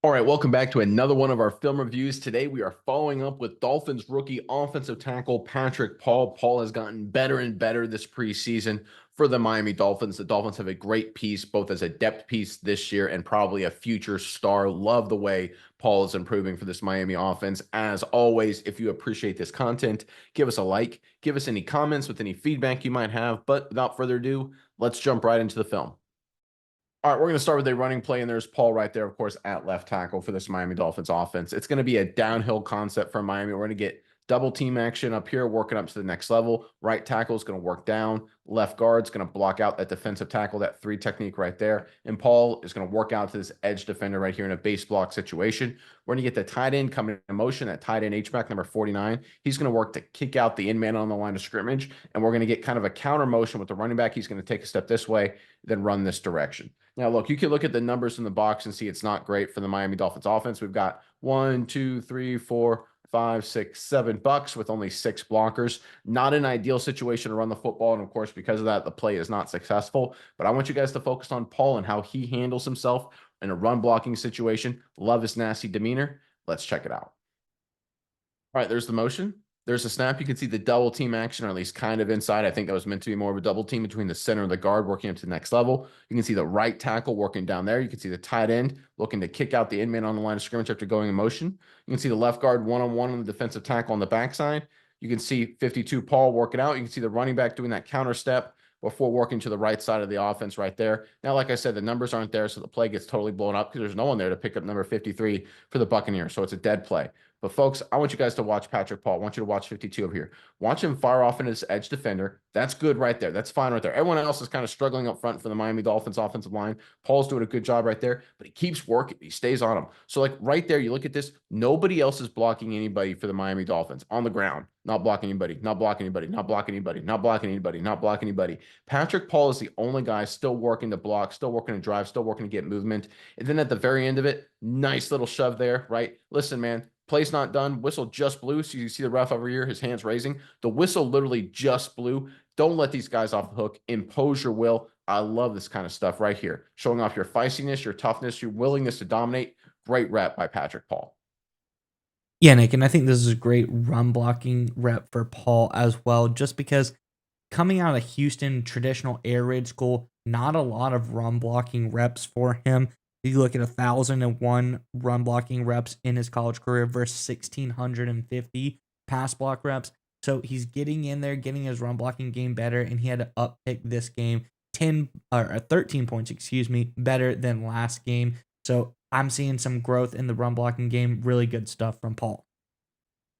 All right, welcome back to another one of our film reviews. Today we are following up with Dolphins rookie offensive tackle Patrick Paul. Paul has gotten better and better this preseason for the Miami Dolphins. The Dolphins have a great piece, both as a depth piece this year and probably a future star. Love the way Paul is improving for this Miami offense. As always, if you appreciate this content, give us a like, give us any comments with any feedback you might have. But without further ado, let's jump right into the film. All right, we're going to start with a running play, and there's Paul right there, of course, at left tackle for this Miami Dolphins offense. It's going to be a downhill concept from Miami. We're going to get double team action up here, working up to the next level. Right tackle is going to work down. Left guard's going to block out that defensive tackle, that three technique right there. And Paul is going to work out to this edge defender right here in a base block situation. We're going to get the tight end coming in motion, that tight end H-back number 49. He's going to work to kick out the in-man on the line of scrimmage, and we're going to get kind of a counter motion with the running back. He's going to take a step this way, then run this direction. Now, look, you can look at the numbers in the box and see it's not great for the Miami Dolphins offense. We've got 1, 2, 3, 4, 5, 6, 7 bucks with only 6 blockers. Not an ideal situation to run the football. And of course, because of that, the play is not successful. But I want you guys to focus on Paul and how he handles himself in a run blocking situation. Love his nasty demeanor. Let's check it out. All right, there's the motion. There's a snap. You can see the double team action, or at least kind of inside. I think that was meant to be more of a double team between the center and the guard working up to the next level. You can see the right tackle working down there. You can see the tight end looking to kick out the in-man on the line of scrimmage after going in motion. You can see the left guard one-on-one on the defensive tackle on the backside. You can see 52 Paul working out. You can see the running back doing that counter step before working to the right side of the offense right there. Now, like I said, the numbers aren't there, so the play gets totally blown up because there's no one there to pick up number 53 for the Buccaneers, so it's a dead play. But folks, I want you guys to watch Patrick Paul. I want you to watch 52 over here. Watch him fire off into this edge defender. That's good right there. That's fine right there. Everyone else is kind of struggling up front for the Miami Dolphins offensive line. Paul's doing a good job right there, but he keeps working. He stays on him. So like right there, you look at this, nobody else is blocking anybody for the Miami Dolphins on the ground. Not blocking anybody, not blocking anybody, not blocking anybody, not blocking anybody, not blocking anybody. Patrick Paul is the only guy still working to block, still working to drive, still working to get movement. And then at the very end of it, nice little shove there, right? Listen, man, play's not done. Whistle just blew. So you see the ref over here, his hands raising. The whistle literally just blew. Don't let these guys off the hook. Impose your will. I love this kind of stuff right here. Showing off your feistiness, your toughness, your willingness to dominate. Great rep by Patrick Paul. Yeah, Nick, and I think this is a great run blocking rep for Paul as well, just because coming out of Houston, traditional air raid school, not a lot of run blocking reps for him. You look at 1,001 run blocking reps in his college career versus 1,650 pass block reps. So he's getting in there, getting his run blocking game better, and he had to uppick this game 13 points, better than last game. So I'm seeing some growth in the run blocking game. Really good stuff from Paul.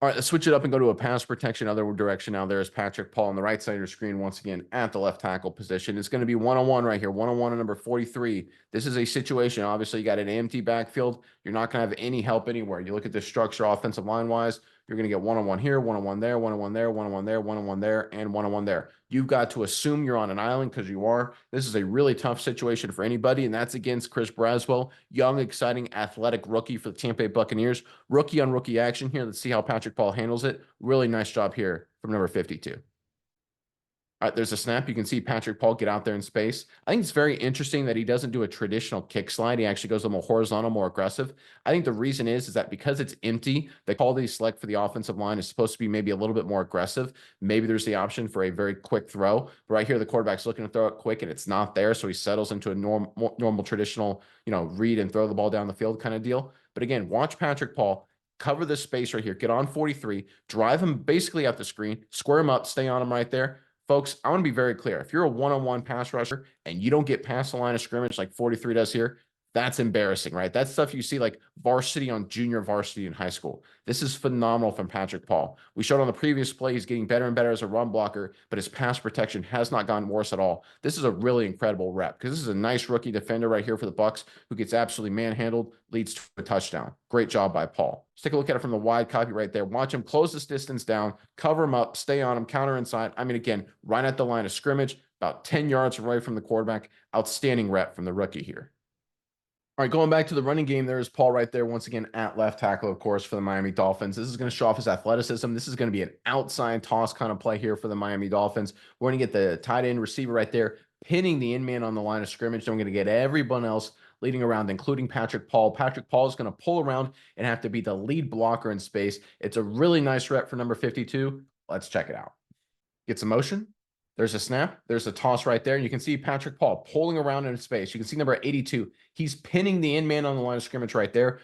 All right, let's switch it up and go to a pass protection other direction. Now there's Patrick Paul on the right side of your screen once again at the left tackle position. It's going to be one-on-one right here, one-on-one on number 43. This is a situation, obviously, you got an empty backfield. You're not going to have any help anywhere. You look at this structure offensive line-wise, you're going to get one-on-one here, one-on-one there, one-on-one there, one-on-one there, one-on-one there, and one-on-one there. You've got to assume you're on an island because you are. This is a really tough situation for anybody, and that's against Chris Braswell, young, exciting, athletic rookie for the Tampa Bay Buccaneers. Rookie on rookie action here. Let's see how Patrick Paul handles it. Really nice job here from number 52. All right, there's a snap. You can see Patrick Paul get out there in space. I think it's very interesting that he doesn't do a traditional kick slide. He actually goes a little more horizontal, more aggressive. I think the reason is that because it's empty, the call that he select for the offensive line is supposed to be maybe a little bit more aggressive. Maybe there's the option for a very quick throw. But right here, the quarterback's looking to throw it quick, and it's not there, so he settles into a normal traditional, read and throw the ball down the field kind of deal. But again, watch Patrick Paul cover this space right here, get on 43, drive him basically out the screen, square him up, stay on him right there. Folks, I want to be very clear. If you're a one-on-one pass rusher and you don't get past the line of scrimmage like 43 does here, that's embarrassing, right? That's stuff you see like varsity on junior varsity in high school. This is phenomenal from Patrick Paul. We showed on the previous play, he's getting better and better as a run blocker, but his pass protection has not gotten worse at all. This is a really incredible rep because this is a nice rookie defender right here for the Bucs who gets absolutely manhandled, leads to a touchdown. Great job by Paul. Let's take a look at it from the wide copy right there. Watch him close this distance down, cover him up, stay on him, counter inside. I mean, again, right at the line of scrimmage, about 10 yards away from the quarterback. Outstanding rep from the rookie here. All right, going back to the running game, there's Paul right there once again at left tackle, of course, for the Miami Dolphins. This is going to show off his athleticism. This is going to be an outside toss kind of play here for the Miami Dolphins. We're going to get the tight end receiver right there, pinning the in-man on the line of scrimmage. Then we're going to get everyone else leading around, including Patrick Paul. Patrick Paul is going to pull around and have to be the lead blocker in space. It's a really nice rep for number 52. Let's check it out. Get some motion. There's a snap. There's a toss right there. And you can see Patrick Paul pulling around in space. You can see number 82. He's pinning the in man on the line of scrimmage right there.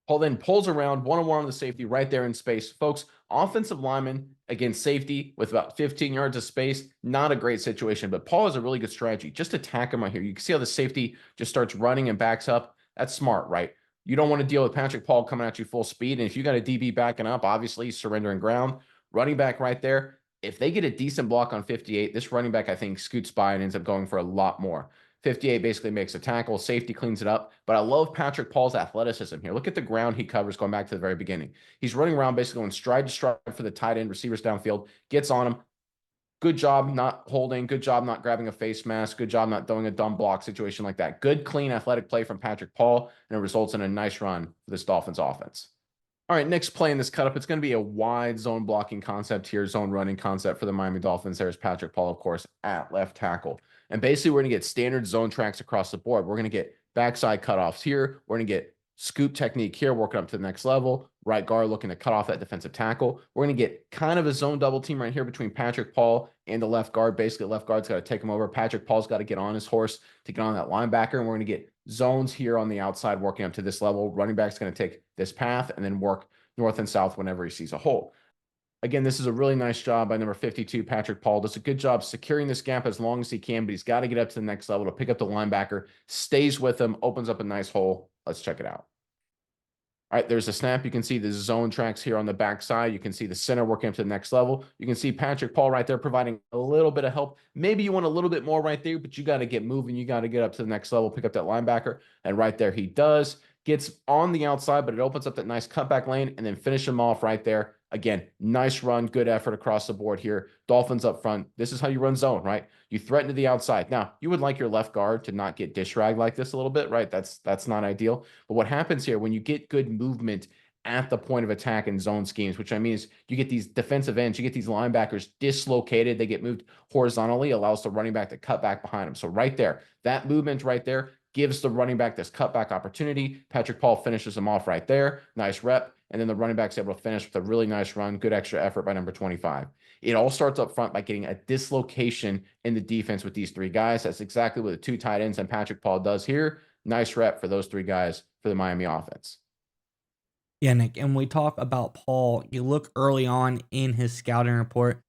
Paul then pulls around one-on-one on the safety right there in space. Folks, offensive lineman against safety with about 15 yards of space, not a great situation, but Paul has a really good strategy. Just attack him right here. You can see how the safety just starts running and backs up. That's smart, right? You don't want to deal with Patrick Paul coming at you full speed. And if you got a DB backing up, obviously surrendering ground. Running back right there. If they get a decent block on 58, this running back, I think, scoots by and ends up going for a lot more. 58 basically makes a tackle. Safety cleans it up. But I love Patrick Paul's athleticism here. Look at the ground he covers going back to the very beginning. He's running around basically going stride to stride for the tight end receivers downfield. Gets on him. Good job not holding. Good job not grabbing a face mask. Good job not throwing a dumb block situation like that. Good, clean, athletic play from Patrick Paul, and it results in a nice run for this Dolphins offense. All right, next play in this cut up, it's going to be a wide zone blocking concept here, zone running concept for the Miami Dolphins. There's Patrick Paul, of course, at left tackle. And basically, we're going to get standard zone tracks across the board. We're going to get backside cutoffs here. We're going to get scoop technique here, working up to the next level. Right guard looking to cut off that defensive tackle. We're going to get kind of a zone double team right here between Patrick Paul and the left guard. Basically, the left guard's got to take him over. Patrick Paul's got to get on his horse to get on that linebacker. And we're going to get zones here on the outside working up to this level. Running back's going to take this path and then work north and south whenever he sees a hole. Again, this is a really nice job by number 52, Patrick Paul. Does a good job securing this gap as long as he can, but he's got to get up to the next level to pick up the linebacker, stays with him, opens up a nice hole. Let's check it out. All right, there's a snap. You can see the zone tracks here on the backside. You can see the center working up to the next level. You can see Patrick Paul right there providing a little bit of help. Maybe you want a little bit more right there, but you got to get moving. You got to get up to the next level, pick up that linebacker. And right there he does. Gets on the outside, but it opens up that nice cutback lane and then finish him off right there. Again, nice run, good effort across the board here. Dolphins up front. This is how you run zone, right? You threaten to the outside. Now, you would like your left guard to not get dish ragged like this a little bit, right? That's not ideal. But what happens here when you get good movement at the point of attack in zone schemes, which I mean is you get these defensive ends, you get these linebackers dislocated, they get moved horizontally, allows the running back to cut back behind them. So right there, that movement right there gives the running back this cutback opportunity. Patrick Paul finishes him off right there. Nice rep. And then the running back's able to finish with a really nice run. Good extra effort by number 25. It all starts up front by getting a dislocation in the defense with these three guys. That's exactly what the two tight ends and Patrick Paul does here. Nice rep for those three guys for the Miami offense. Yeah, Nick, and we talk about Paul. You look early on in his scouting report,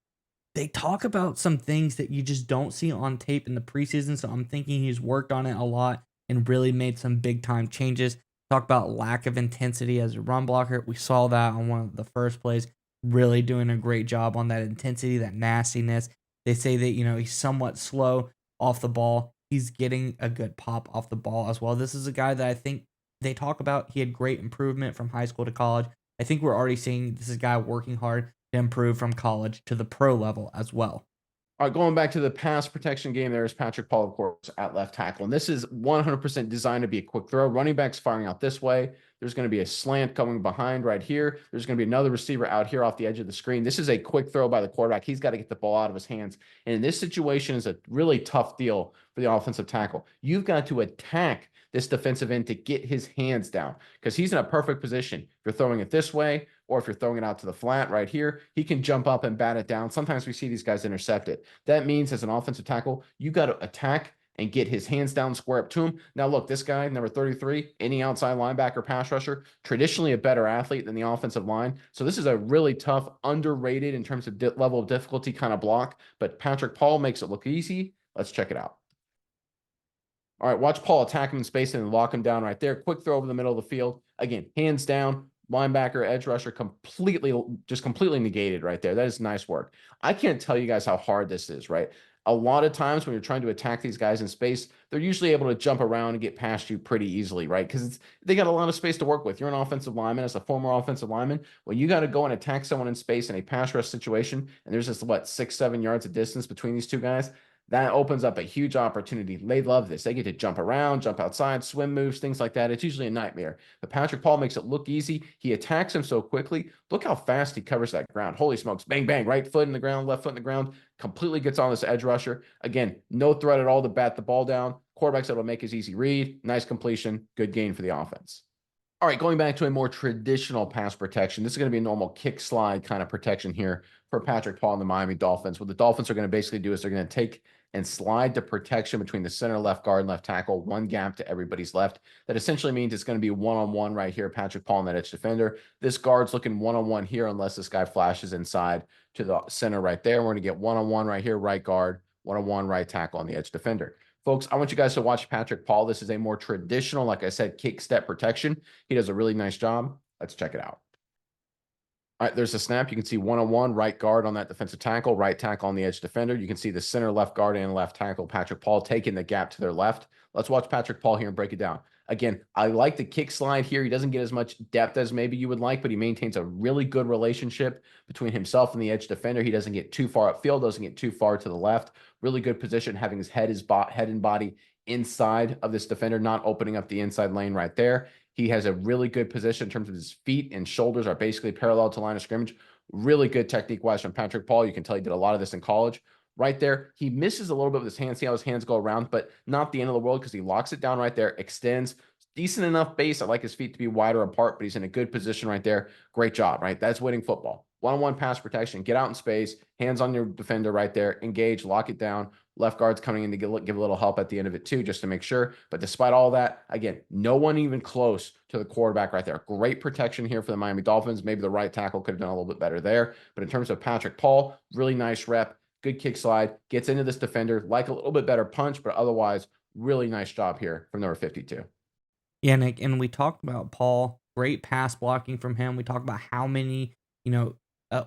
they talk about some things that you just don't see on tape in the preseason. So I'm thinking he's worked on it a lot and really made some big time changes. Talk about lack of intensity as a run blocker. We saw that on one of the first plays, really doing a great job on that intensity, that nastiness. They say that, he's somewhat slow off the ball. He's getting a good pop off the ball as well. This is a guy that I think they talk about. He had great improvement from high school to college. I think we're already seeing this is a guy working hard to improve from college to the pro level as well. All right, going back to the pass protection game, there is Patrick Paul, of course, at left tackle. And this is 100% designed to be a quick throw. Running back's firing out this way. There's going to be a slant coming behind right here. There's going to be another receiver out here off the edge of the screen. This is a quick throw by the quarterback. He's got to get the ball out of his hands. And in this situation is a really tough deal for the offensive tackle. You've got to attack this defensive end to get his hands down because he's in a perfect position. If you're throwing it this way or if you're throwing it out to the flat right here, he can jump up and bat it down. Sometimes we see these guys intercept it. That means as an offensive tackle, you got to attack and get his hands down, square up to him. Now, look, this guy, number 33, any outside linebacker, pass rusher, traditionally a better athlete than the offensive line. So this is a really tough, underrated in terms of level of difficulty kind of block. But Patrick Paul makes it look easy. Let's check it out. All right, watch Paul attack him in space and lock him down right there. Quick throw over the middle of the field. Again, hands down, linebacker, edge rusher, completely negated right there. That is nice work. I can't tell you guys how hard this is, right? A lot of times when you're trying to attack these guys in space, they're usually able to jump around and get past you pretty easily, right? Because they got a lot of space to work with. You're an offensive lineman, as a former offensive lineman. When you got to go and attack someone in space in a pass rush situation, and there's just, 6-7 yards of distance between these two guys, that opens up a huge opportunity. They love this. They get to jump around, jump outside, swim moves, things like that. It's usually a nightmare. But Patrick Paul makes it look easy. He attacks him so quickly. Look how fast he covers that ground. Holy smokes. Bang, bang. Right foot in the ground, left foot in the ground. Completely gets on this edge rusher. Again, no threat at all to bat the ball down. Quarterback's able to make his easy read. Nice completion. Good gain for the offense. All right, going back to a more traditional pass protection. This is going to be a normal kick slide kind of protection here for Patrick Paul and the Miami Dolphins. What the Dolphins are going to basically do is they're going to take and slide the protection between the center, left guard, and left tackle, one gap to everybody's left. That essentially means it's going to be one-on-one right here, Patrick Paul and that edge defender. This guard's looking one-on-one here unless this guy flashes inside to the center right there. We're going to get one-on-one right here, right guard, one-on-one right tackle on the edge defender. Folks, I want you guys to watch Patrick Paul. This is a more traditional, like I said, kick step protection. He does a really nice job. Let's check it out. All right, there's a snap. You can see one-on-one, right guard on that defensive tackle, right tackle on the edge defender. You can see the center, left guard, and left tackle, Patrick Paul, taking the gap to their left. Let's watch Patrick Paul here and break it down. Again, I like the kick slide here. He doesn't get as much depth as maybe you would like, but he maintains a really good relationship between himself and the edge defender. He doesn't get too far upfield, doesn't get too far to the left. Really good position, having his head and body inside of this defender, not opening up the inside lane right there. He has a really good position in terms of his feet and shoulders are basically parallel to line of scrimmage. Really good technique-wise from Patrick Paul. You can tell he did a lot of this in college. Right there, he misses a little bit with his hands. See how his hands go around, but not the end of the world because he locks it down right there, extends. Decent enough base. I like his feet to be wider apart, but he's in a good position right there. Great job, right? That's winning football. One-on-one pass protection. Get out in space. Hands on your defender right there. Engage. Lock it down. Left guard's coming in to give a little help at the end of it too, just to make sure. But despite all that, again, no one even close to the quarterback right there. Great protection here for the Miami Dolphins. Maybe the right tackle could have done a little bit better there. But in terms of Patrick Paul, really nice rep. Good kick slide. Gets into this defender. Like a little bit better punch, but otherwise, really nice job here from number 52. Yeah, Nick, and we talked about Paul, great pass blocking from him. We talked about how many,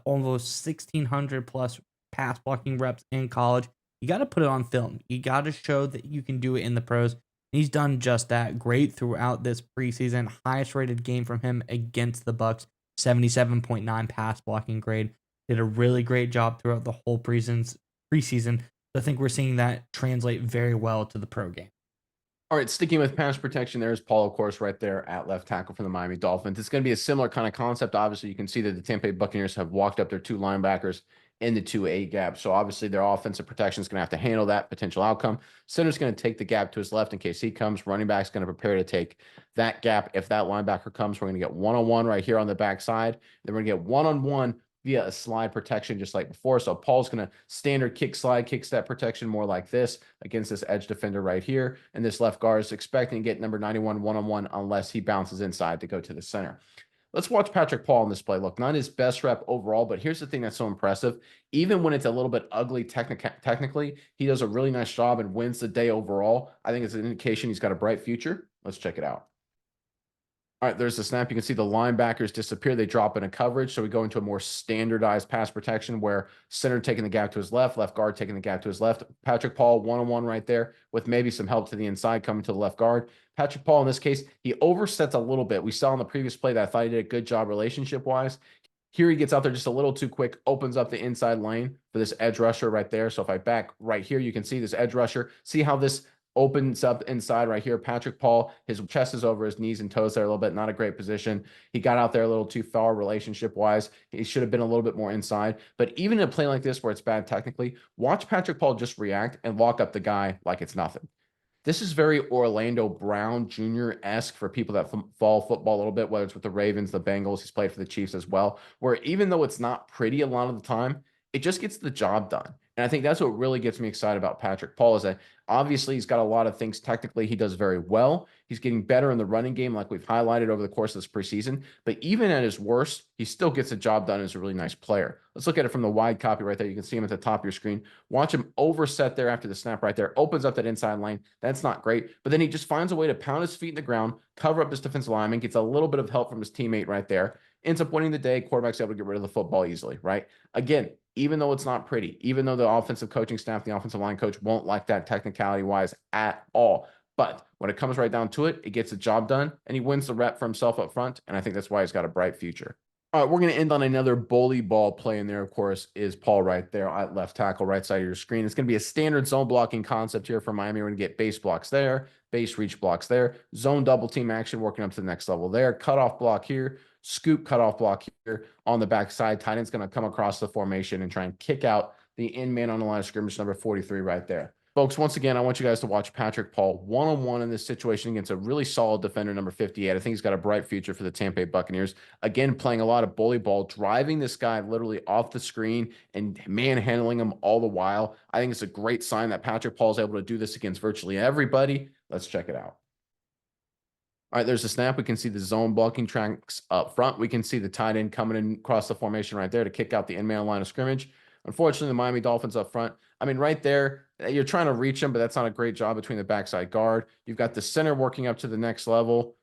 almost 1,600 plus pass blocking reps in college. You got to put it on film. You got to show that you can do it in the pros. He's done just that. Great throughout this preseason. Highest rated game from him against the Bucks, 77.9 pass blocking grade. Did a really great job throughout the whole preseason. I think we're seeing that translate very well to the pro game. All right, sticking with pass protection, there's Paul, of course, right there at left tackle for the Miami Dolphins. It's going to be a similar kind of concept. Obviously, you can see that the Tampa Bay Buccaneers have walked up their two linebackers in the 2A gap. So obviously their offensive protection is going to have to handle that potential outcome. Center's going to take the gap to his left in case he comes. Running back's going to prepare to take that gap. If that linebacker comes, we're going to get one-on-one right here on the backside. Then we're going to get one-on-one via a slide protection just like before. So Paul's going to standard kick slide, kick step protection more like this against this edge defender right here. And this left guard is expecting to get number 91 one-on-one unless he bounces inside to go to the center. Let's watch Patrick Paul on this play. Look, not his best rep overall, but here's the thing that's so impressive. Even when it's a little bit ugly technically, he does a really nice job and wins the day overall. I think it's an indication he's got a bright future. Let's check it out. All right, there's the snap. You can see the linebackers disappear. They drop into coverage. So we go into a more standardized pass protection where center taking the gap to his left, left guard taking the gap to his left. Patrick Paul one-on-one right there with maybe some help to the inside coming to the left guard. Patrick Paul, in this case, he oversets a little bit. We saw in the previous play that I thought he did a good job relationship-wise. Here he gets out there just a little too quick, opens up the inside lane for this edge rusher right there. So if I back right here, you can see this edge rusher. See how this opens up inside right here. Patrick Paul, his chest is over his knees and toes there a little bit. Not a great position. He got out there a little too far relationship-wise. He should have been a little bit more inside. But even in a play like this where it's bad technically, watch Patrick Paul just react and lock up the guy like it's nothing. This is very Orlando Brown Jr.-esque for people that follow football a little bit, whether it's with the Ravens, the Bengals. He's played for the Chiefs as well, where even though it's not pretty a lot of the time, it just gets the job done. And I think that's what really gets me excited about Patrick Paul is that obviously he's got a lot of things technically he does very well. He's getting better in the running game like we've highlighted over the course of this preseason. But even at his worst, he still gets the job done as a really nice player. Let's look at it from the wide copy right there. You can see him at the top of your screen. Watch him overset there after the snap right there. Opens up that inside lane. That's not great. But then he just finds a way to pound his feet in the ground, cover up this defensive lineman, gets a little bit of help from his teammate right there. Ends up winning the day. Quarterback's able to get rid of the football easily, right? Again, even though it's not pretty, even though the offensive coaching staff, the offensive line coach won't like that technicality-wise at all. But when it comes right down to it, it gets the job done, and he wins the rep for himself up front, and I think that's why he's got a bright future. All right, we're going to end on another bully ball play in there, of course, is Paul right there at left tackle, right side of your screen. It's going to be a standard zone blocking concept here for Miami. We're going to get base blocks there, base reach blocks there, zone double team action working up to the next level there, cutoff block here, scoop cutoff block here on the backside. Tight end's going to come across the formation and try and kick out the in man on the line of scrimmage, number 43 right there. Folks, once again, I want you guys to watch Patrick Paul one-on-one in this situation against a really solid defender, number 58. I think he's got a bright future for the Tampa Bay Buccaneers. Again, playing a lot of bully ball, driving this guy literally off the screen and manhandling him all the while. I think it's a great sign that Patrick Paul is able to do this against virtually everybody. Let's check it out. All right, there's a snap. We can see the zone blocking tracks up front. We can see the tight end coming in across the formation right there to kick out the in-man line of scrimmage. Unfortunately, the Miami Dolphins up front. I mean, right there, you're trying to reach him, but that's not a great job between the backside guard. You've got the center working up to the next level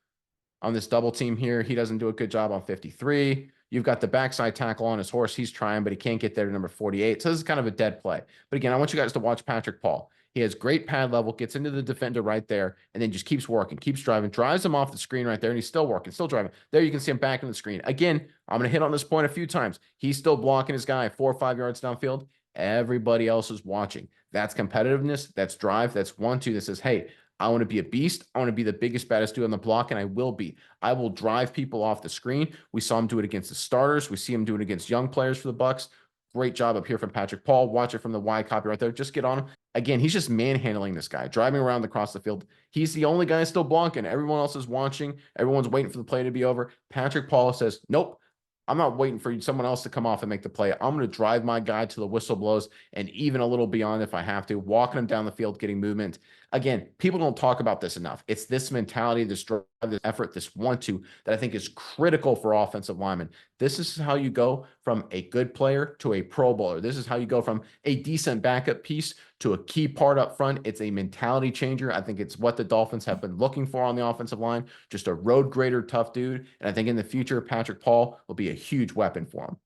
on this double team here. He doesn't do a good job on 53. You've got the backside tackle on his horse. He's trying, but he can't get there to number 48. So this is kind of a dead play. But again, I want you guys to watch Patrick Paul. He has great pad level, gets into the defender right there, and then just keeps working, keeps driving, drives him off the screen right there, and he's still working, still driving. There you can see him back in the screen. Again, I'm going to hit on this point a few times. He's still blocking his guy 4 or 5 yards downfield. Everybody else is watching. That's competitiveness. That's drive. That's 1-2 that says, hey, I want to be a beast. I want to be the biggest, baddest dude on the block, and I will be. I will drive people off the screen. We saw him do it against the starters. We see him do it against young players for the Bucks. Great job up here from Patrick Paul. Watch it from the wide copy right there. Just get on him. Again, he's just manhandling this guy, driving around across the field. He's the only guy still blocking. Everyone else is watching. Everyone's waiting for the play to be over. Patrick Paul says, nope, I'm not waiting for someone else to come off and make the play. I'm going to drive my guy to the whistle blows and even a little beyond if I have to, walking him down the field, getting movement. Again, people don't talk about this enough. It's this mentality, this drive, this effort, this want-to that I think is critical for offensive linemen. This is how you go from a good player to a Pro Bowler. This is how you go from a decent backup piece to a key part up front. It's a mentality changer. I think it's what the Dolphins have been looking for on the offensive line. Just a road grader, tough dude. And I think in the future, Patrick Paul will be a huge weapon for him.